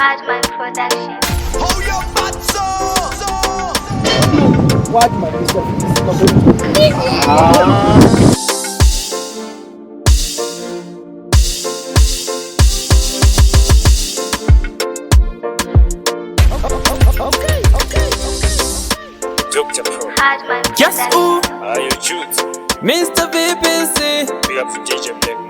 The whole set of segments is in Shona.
Hardman Production. Hold your butts Hardman Dr. Pro. Hardman Yes, Production. ooh, Are you truth? Mr. VPC. We have to DJ Blackman.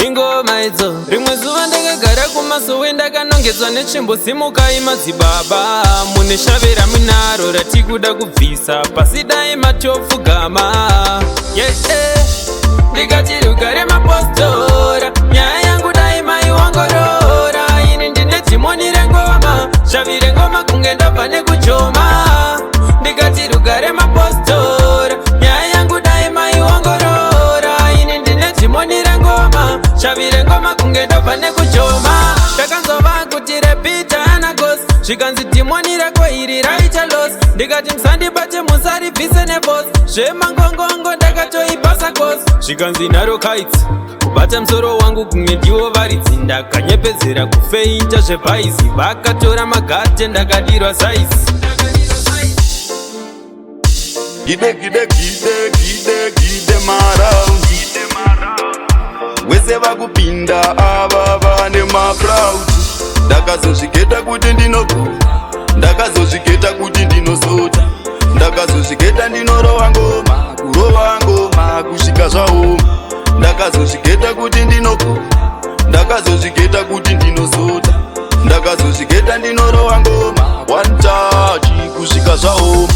ingoma idzo rimwe zuva ndakagara kumasowe ndakanongedzwa netsvimbo simukai madzibaba muneshavera minaro ratikuda kubvisa pasi dai matopfugama ndikati rugare mapostora nyaya yangu dai maiongorora ini ndine dhimoni rengoma shavire ngoma kunge ndabva nekujoma ndikati rugare mapostora nyaya yangu dai maiongorora ini ndine dhimoni rengoma shavire ngoma kunge ndabva nekujoma ndakanzova kuti repita anagos zvikanzi dhimoni rako iri raita los ndikati musandibate musaribvise nebos zvemangongongo ndakatoipasa kos zvikanzi nharo kaitsi kubata musoro wangu kumwe ndiwo varidzi ndakanyepedzera kufeinta zvebhaisi vakatora magate ndakadirwa saisi gide maraundi wese vakupinda ava vane makraundi ndakazozviketa kuti ndinogona ndakazozviketa kuti ndinosota ndakazozviketa ndinorova ngoma kurova ngoma kusvika zvaoma ndakazozviketa kuti ndinogona ndakazozviketa kuti ndinosota ndakazozviketa ndinorova ngoma one touch kusvika zvaoma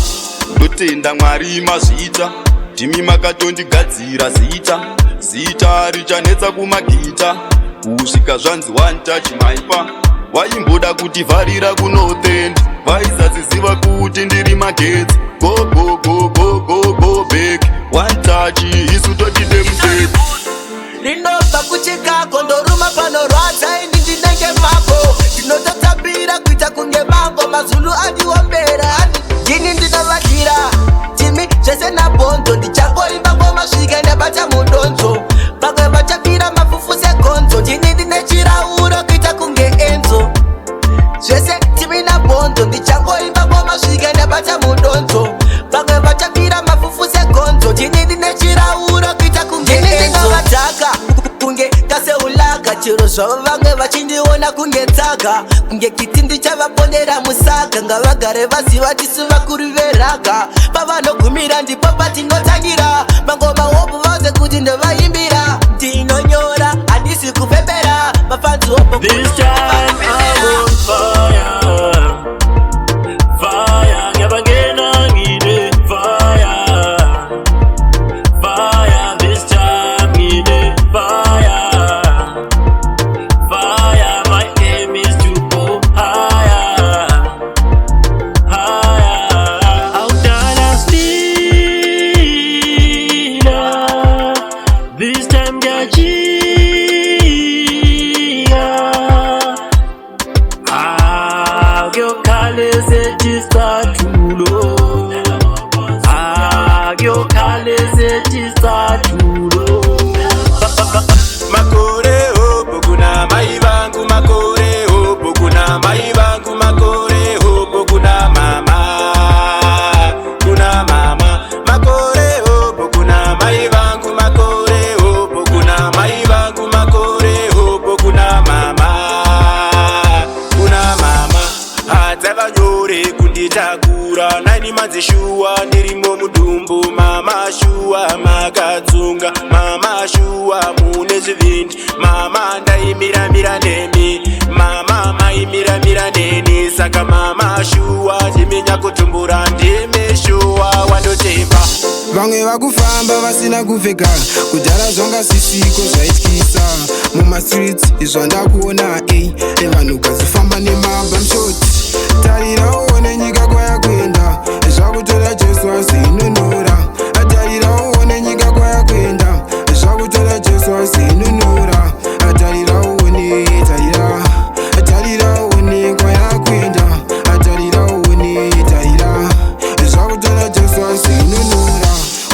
ndotenda mwari mazvita timi makatondigadzira zita richanetsa kumagita kusvika zvanzi one touch maipa vaimboda kutivharira kunotend vaisaziziva kuti ndiri magetsi go back one touch isu totide muteti rinobva kuchikako ndoruma panorwadza ini ndinenge mako ndinototambira kuita kunge mango mazulu andiombera ndini ndinovadira timi zvese nabhonzo ndichangoimba ngoma svika ndabata mudonzo vamwe vachapira mafufu segonzo ndini ndine chirauro kuita kunge enzo zvese timi nabhonzo ndichangoimba ngoma svika ndabata mudonzo vamwe vachapira mafufu segonzo ndini ndine chirauro kuita kunge enzo kunge taseulaka chero zvavo vamwe vachindiona kunge tsaka kunge kiti ndichavapondera musaka ngavagare vaziva tisu vakuru veraka pavanogumira ndipo patinotangira mangoma wopo vauze kuti ndovaimbira ndinonyora handisi kupembera mafanzi wopo makore hopo kuna mai vangu makore hopo kuna mai vangu makore hopo kuna mama makore hopo kuna mai vangu makore hopo kuna mai vangu makore hopo kuna mama hadzava nyore kunditakura nani manzishuwa ndirimo mudumbu mama shuwa makatsunga mama shuwa mune zvivindi mama ndaimiramira nemi mama maimiramira neni saka mama shuwa chiminya kutumbura ndimi shuwa wandotemba vamwe vakufamba vasina kupfeka kudhara zvanga zvisiko zvaityisa mumastreets izvandakuona vanhu gazifamba nemabamshoti tarira uone nyika kwayakuenda zvakutora jesu azinonora atarira uone nyika kwayakuenda zvakutora jesu azinonora atarira uone tarira uone kwayakuenda atarira uone zvakutora jesu azinonora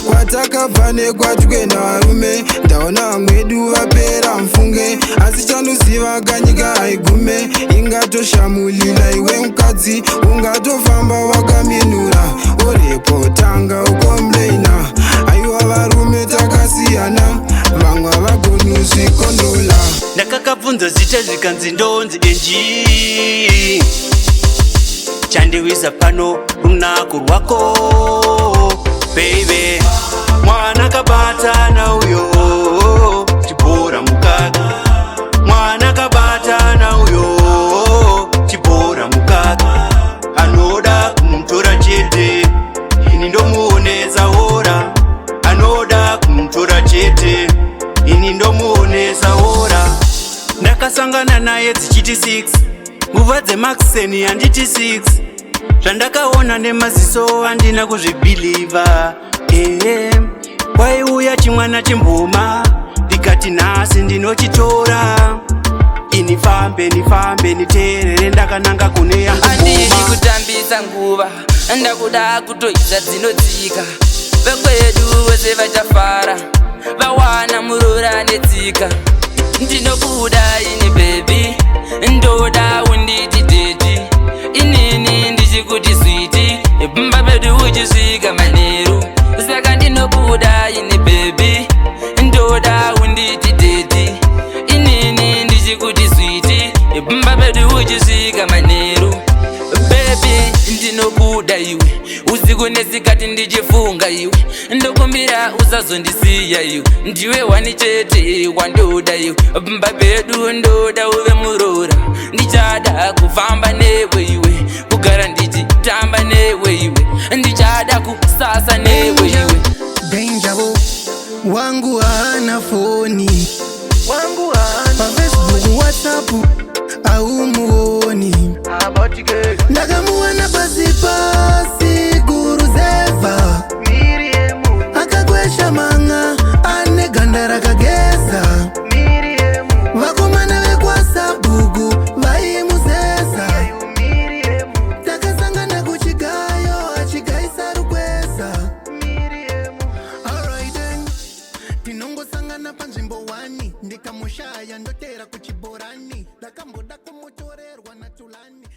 kwatakabva nekwatwena varume ndaona mwedu vapera mfunge asi chandoziva kusaka nyika haigume ingatoshamulila. Iwe mukadzi ungatofamba wakaminura urepotanga ukomleina. Aiwa varume takasiyana vamwe vagoni uzvikondola. Ndakakabvunza zita zvikanzi ndonzi enji chandiwisa pano runako rwako baby. Mwana kabatana uyo chibora mukaka, mwana kabatana uyo chibora mukaka. Anoda kumutora chete ini ndomuonesa ora, anoda kumutora chete ini ndomuonesa ora. Ndakasangana naye dzichiti 6 nguva dzemaxeni handiti 6 zvandakaona nemaziso handina kuzvibhiliva. Kwaiuya chimwana chimboma ndikati nhasi ndinochitora. Ini fambe nifambe niteerere ndakananga kune yangu mboma. Handidi kutambisa nguva ndakuda kutoita dzinodzika. Vekwedu vose vachafara vawana murora netsika. Ndinokuda ini baby ndoda unditi dedi. Inini ndichikuti switi pamba pedu uchisvika manheru. Saka ndinokuda ini baby ndoda unditi dedi. Inini ndichikuti switi pamba pedu uchisvika manheru. Baby ndinokuda iwe usiku nesikati ndichifunga iwe. Ndokumbira usazondisiya iwe ndiwe wani chete wandoda iwe. Pamba pedu ndoda uve murora. Ndichada kufamba newe iwe kugara ndichitamba newe iwe. Ndichada kusasa newe iwe. Danger wangu hana foni, pa Facebook WhatsApp aumuoni. Ndakamuwana pasipasi guru zeva akakwesha manga ane ganda rakageza. Vakomana vekwasabugu vaimuzeza. Takasangana kuchigayo achigaisa rukweza. Alright then, tinongosangana panzvimbo 1 ndikamushaya ndotera kuchiborani. Ndakamboda kumutorerwa natulani.